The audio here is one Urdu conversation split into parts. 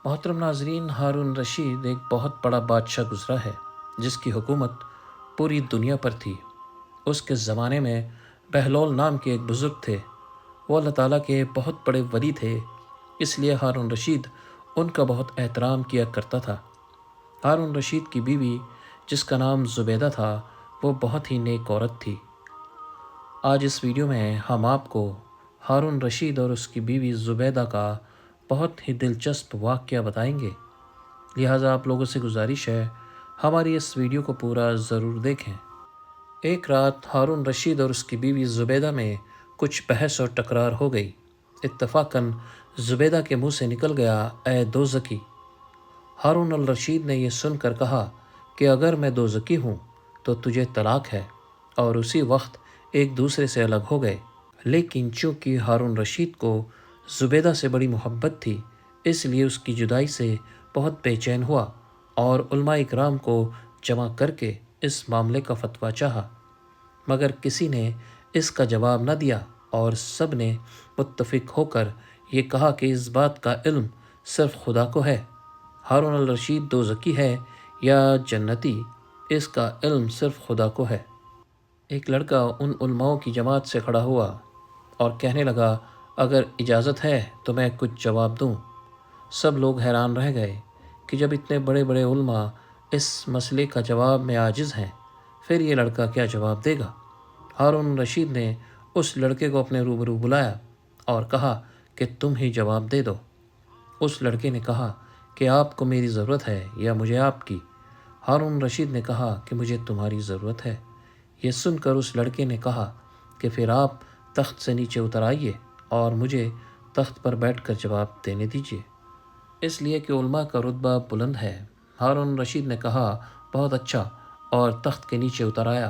محترم ناظرین، ہارون رشید ایک بہت بڑا بادشاہ گزرا ہے جس کی حکومت پوری دنیا پر تھی۔ اس کے زمانے میں بہلول نام کے ایک بزرگ تھے۔ وہ اللہ تعالیٰ کے بہت بڑے ولی تھے، اس لیے ہارون رشید ان کا بہت احترام کیا کرتا تھا۔ ہارون رشید کی بیوی جس کا نام زبیدہ تھا، وہ بہت ہی نیک عورت تھی۔ آج اس ویڈیو میں ہم آپ کو ہارون رشید اور اس کی بیوی زبیدہ کا بہت ہی دلچسپ واقعہ بتائیں گے، لہٰذا آپ لوگوں سے گزارش ہے ہماری اس ویڈیو کو پورا ضرور دیکھیں۔ ایک رات ہارون رشید اور اس کی بیوی زبیدہ میں کچھ بحث اور تکرار ہو گئی۔ اتفاقاً زبیدہ کے منہ سے نکل گیا، اے دوزخی۔ ہارون الرشید نے یہ سن کر کہا کہ اگر میں دوزخی ہوں تو تجھے طلاق ہے، اور اسی وقت ایک دوسرے سے الگ ہو گئے۔ لیکن چونکہ ہارون رشید کو زبیدہ سے بڑی محبت تھی، اس لیے اس کی جدائی سے بہت بے چین ہوا اور علماء اکرام کو جمع کر کے اس معاملے کا فتویٰ چاہا، مگر کسی نے اس کا جواب نہ دیا اور سب نے متفق ہو کر یہ کہا کہ اس بات کا علم صرف خدا کو ہے۔ ہارون الرشید دوزخی ہے یا جنتی، اس کا علم صرف خدا کو ہے۔ ایک لڑکا ان علماؤں کی جماعت سے کھڑا ہوا اور کہنے لگا، اگر اجازت ہے تو میں کچھ جواب دوں۔ سب لوگ حیران رہ گئے کہ جب اتنے بڑے بڑے علماء اس مسئلے کا جواب میں عاجز ہیں، پھر یہ لڑکا کیا جواب دے گا؟ ہارون رشید نے اس لڑکے کو اپنے روبرو بلایا اور کہا کہ تم ہی جواب دے دو۔ اس لڑکے نے کہا کہ آپ کو میری ضرورت ہے یا مجھے آپ کی؟ ہارون رشید نے کہا کہ مجھے تمہاری ضرورت ہے۔ یہ سن کر اس لڑکے نے کہا کہ پھر آپ تخت سے نیچے اتر آئیے اور مجھے تخت پر بیٹھ کر جواب دینے دیجیے، اس لیے کہ علماء کا رتبہ بلند ہے۔ ہارون رشید نے کہا، بہت اچھا، اور تخت کے نیچے اتر آیا،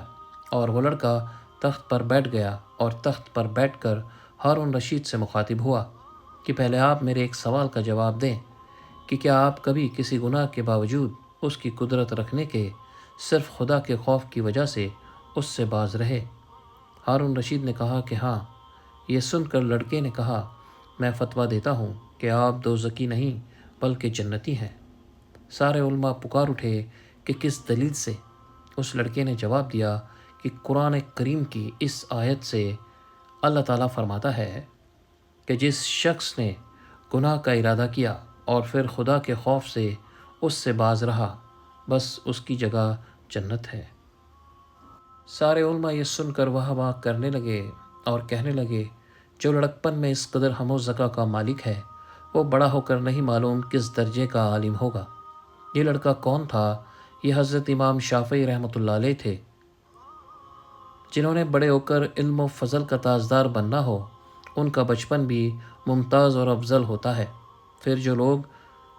اور وہ لڑکا تخت پر بیٹھ گیا اور تخت پر بیٹھ کر ہارون رشید سے مخاطب ہوا کہ پہلے آپ میرے ایک سوال کا جواب دیں کہ کیا آپ کبھی کسی گناہ کے باوجود اس کی قدرت رکھنے کے صرف خدا کے خوف کی وجہ سے اس سے باز رہے؟ ہارون رشید نے کہا کہ ہاں۔ یہ سن کر لڑکے نے کہا، میں فتویٰ دیتا ہوں کہ آپ دوزخی نہیں بلکہ جنتی ہیں۔ سارے علماء پکار اٹھے کہ کس دلیل سے؟ اس لڑکے نے جواب دیا کہ قرآن کریم کی اس آیت سے اللہ تعالیٰ فرماتا ہے کہ جس شخص نے گناہ کا ارادہ کیا اور پھر خدا کے خوف سے اس سے باز رہا، بس اس کی جگہ جنت ہے۔ سارے علماء یہ سن کر واہ واہ کرنے لگے اور کہنے لگے، جو لڑکپن میں اس قدر ہم و ذکا کا مالک ہے، وہ بڑا ہو کر نہیں معلوم کس درجے کا عالم ہوگا۔ یہ لڑکا کون تھا؟ یہ حضرت امام شافعی رحمۃ اللہ علیہ تھے، جنہوں نے بڑے ہو کر علم و فضل کا تاجدار بننا ہو، ان کا بچپن بھی ممتاز اور افضل ہوتا ہے۔ پھر جو لوگ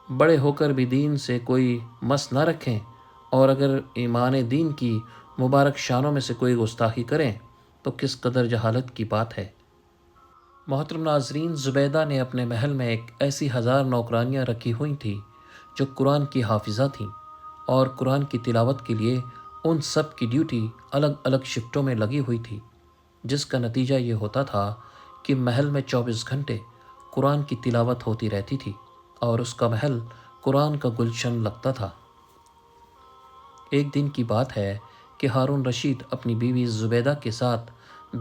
بڑے ہو کر بھی دین سے کوئی مس نہ رکھیں اور اگر ایمان دین کی مبارک شانوں میں سے کوئی گستاخی کریں تو کس قدر جہالت کی بات ہے۔ محترم ناظرین، زبیدہ نے اپنے محل میں ایک ایسی 1000 نوکرانیاں رکھی ہوئی تھیں جو قرآن کی حافظہ تھیں، اور قرآن کی تلاوت کے لیے ان سب کی ڈیوٹی الگ الگ شفٹوں میں لگی ہوئی تھی، جس کا نتیجہ یہ ہوتا تھا کہ محل میں 24 گھنٹے قرآن کی تلاوت ہوتی رہتی تھی اور اس کا محل قرآن کا گلشن لگتا تھا۔ ایک دن کی بات ہے کہ ہارون رشید اپنی بیوی زبیدہ کے ساتھ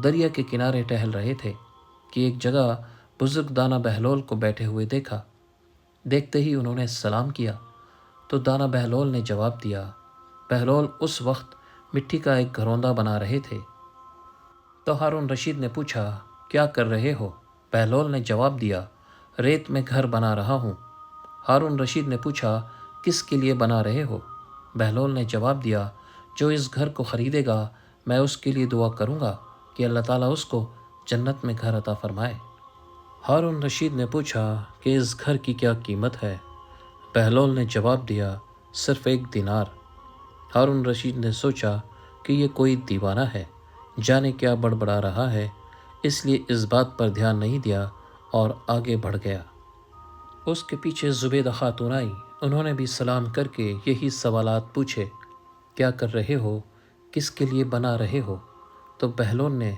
دریا کے کنارے ٹہل رہے تھے کہ ایک جگہ بزرگ دانا بہلول کو بیٹھے ہوئے دیکھا۔ دیکھتے ہی انہوں نے سلام کیا تو دانا بہلول نے جواب دیا۔ بہلول اس وقت مٹی کا ایک گھروندہ بنا رہے تھے، تو ہارون رشید نے پوچھا، کیا کر رہے ہو؟ بہلول نے جواب دیا، ریت میں گھر بنا رہا ہوں۔ ہارون رشید نے پوچھا، کس کے لیے بنا رہے ہو؟ بہلول نے جواب دیا، جو اس گھر کو خریدے گا میں اس کے لیے دعا کروں گا کہ اللہ تعالیٰ اس کو جنت میں گھر عطا فرمائے۔ ہارون رشید نے پوچھا کہ اس گھر کی کیا قیمت ہے؟ بہلول نے جواب دیا، صرف 1 دینار۔ ہارون رشید نے سوچا کہ یہ کوئی دیوانہ ہے، جانے کیا بڑبڑا رہا ہے، اس لیے اس بات پر دھیان نہیں دیا اور آگے بڑھ گیا۔ اس کے پیچھے زبیدہ خاتون آئی، انہوں نے بھی سلام کر کے یہی سوالات پوچھے، کیا کر رہے ہو؟ کس کے لیے بنا رہے ہو؟ تو بہلول نے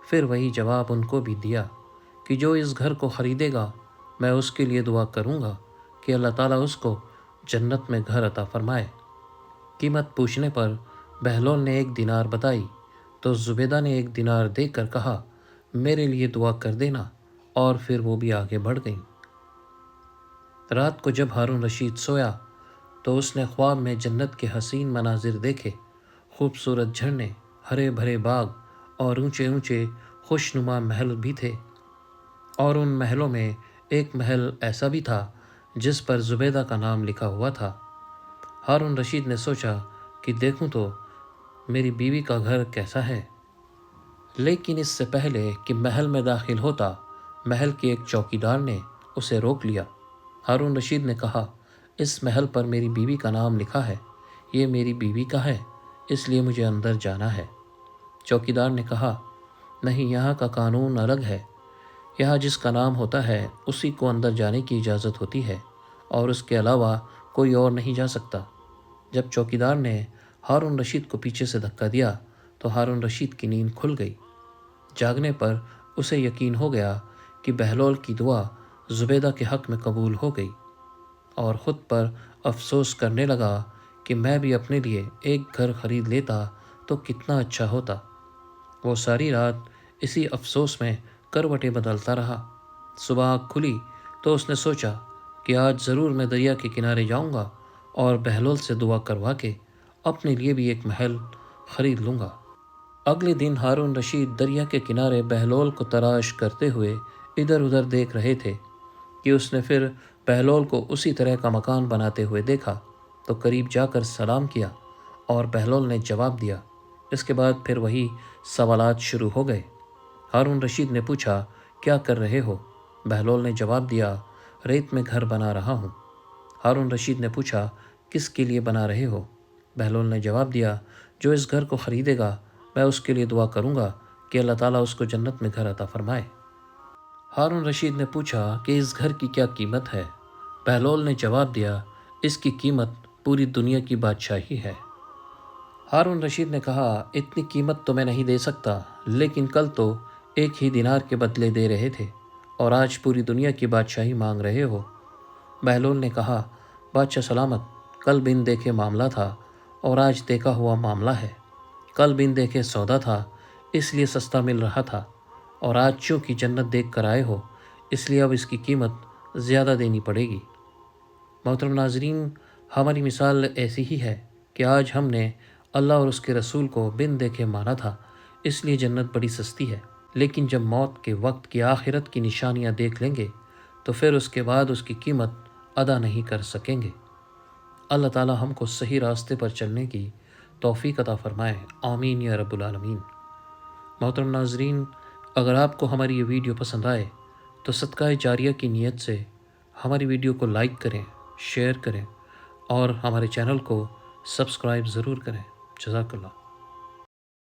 پھر وہی جواب ان کو بھی دیا کہ جو اس گھر کو خریدے گا میں اس کے لیے دعا کروں گا کہ اللہ تعالیٰ اس کو جنت میں گھر عطا فرمائے۔ قیمت پوچھنے پر بہلول نے 1 دینار بتائی تو زبیدہ نے 1 دینار دے کر کہا میرے لیے دعا کر دینا، اور پھر وہ بھی آگے بڑھ گئیں۔ رات کو جب ہارون رشید سویا تو اس نے خواب میں جنت کے حسین مناظر دیکھے۔ خوبصورت جھرنے، ہرے بھرے باغ اور اونچے اونچے خوشنما محل بھی تھے، اور ان محلوں میں ایک محل ایسا بھی تھا جس پر زبیدہ کا نام لکھا ہوا تھا۔ ہارون رشید نے سوچا کہ دیکھوں تو میری بیوی کا گھر کیسا ہے، لیکن اس سے پہلے کہ محل میں داخل ہوتا، محل کے ایک چوکیدار نے اسے روک لیا۔ ہارون رشید نے کہا اس محل پر میری بیوی کا نام لکھا ہے، یہ میری بیوی کا ہے، اس لیے مجھے اندر جانا ہے۔ چوکیدار نے کہا نہیں، یہاں کا قانون الگ ہے، یہاں جس کا نام ہوتا ہے اسی کو اندر جانے کی اجازت ہوتی ہے، اور اس کے علاوہ کوئی اور نہیں جا سکتا۔ جب چوکیدار نے ہارون رشید کو پیچھے سے دھکا دیا تو ہارون رشید کی نیند کھل گئی۔ جاگنے پر اسے یقین ہو گیا کہ بہلول کی دعا زبیدہ کے حق میں قبول ہو گئی، اور خود پر افسوس کرنے لگا کہ میں بھی اپنے لیے ایک گھر خرید لیتا تو کتنا اچھا ہوتا۔ وہ ساری رات اسی افسوس میں کروٹیں بدلتا رہا۔ صبح آنکھ کھلی تو اس نے سوچا کہ آج ضرور میں دریا کے کنارے جاؤں گا اور بہلول سے دعا کروا کے اپنے لیے بھی ایک محل خرید لوں گا۔ اگلے دن ہارون رشید دریا کے کنارے بہلول کو تلاش کرتے ہوئے ادھر ادھر دیکھ رہے تھے کہ اس نے پھر بہلول کو اسی طرح کا مکان بناتے ہوئے دیکھا تو قریب جا کر سلام کیا، اور بہلول نے جواب دیا۔ اس کے بعد پھر وہی سوالات شروع ہو گئے۔ ہارون رشید نے پوچھا کیا کر رہے ہو؟ بہلول نے جواب دیا ریت میں گھر بنا رہا ہوں۔ ہارون رشید نے پوچھا کس کے لیے بنا رہے ہو؟ بہلول نے جواب دیا جو اس گھر کو خریدے گا میں اس کے لیے دعا کروں گا کہ اللہ تعالیٰ اس کو جنت میں گھر عطا فرمائے۔ ہارون رشید نے پوچھا کہ اس گھر کی کیا قیمت ہے؟ بہلول نے جواب دیا اس کی قیمت پوری دنیا کی بادشاہی ہے۔ ہارون رشید نے کہا اتنی قیمت تو میں نہیں دے سکتا، لیکن کل تو 1 ہی دینار کے بدلے دے رہے تھے، اور آج پوری دنیا کی بادشاہی مانگ رہے ہو۔ بہلول نے کہا بادشاہ سلامت، کل بن دیکھے معاملہ تھا اور آج دیکھا ہوا معاملہ ہے۔ کل بن دیکھے سودا تھا اس لیے سستا مل رہا تھا، اور آج چونکہ جنت دیکھ کر آئے ہو اس لیے اب اس کی قیمت زیادہ دینی پڑے گی۔ محترم ناظرین، ہماری مثال ایسی ہی ہے کہ آج ہم نے اللہ اور اس کے رسول کو بن دیکھے مانا تھا، اس لیے جنت بڑی سستی ہے، لیکن جب موت کے وقت کی آخرت کی نشانیاں دیکھ لیں گے تو پھر اس کے بعد اس کی قیمت ادا نہیں کر سکیں گے۔ اللہ تعالیٰ ہم کو صحیح راستے پر چلنے کی توفیق عطا فرمائے، آمین یا رب العالمین۔ محترم ناظرین، اگر آپ کو ہماری یہ ویڈیو پسند آئے تو صدقہ جاریہ کی نیت سے ہماری ویڈیو کو لائک کریں، شیئر کریں، اور ہمارے چینل کو سبسکرائب ضرور کریں۔ جزاک اللہ۔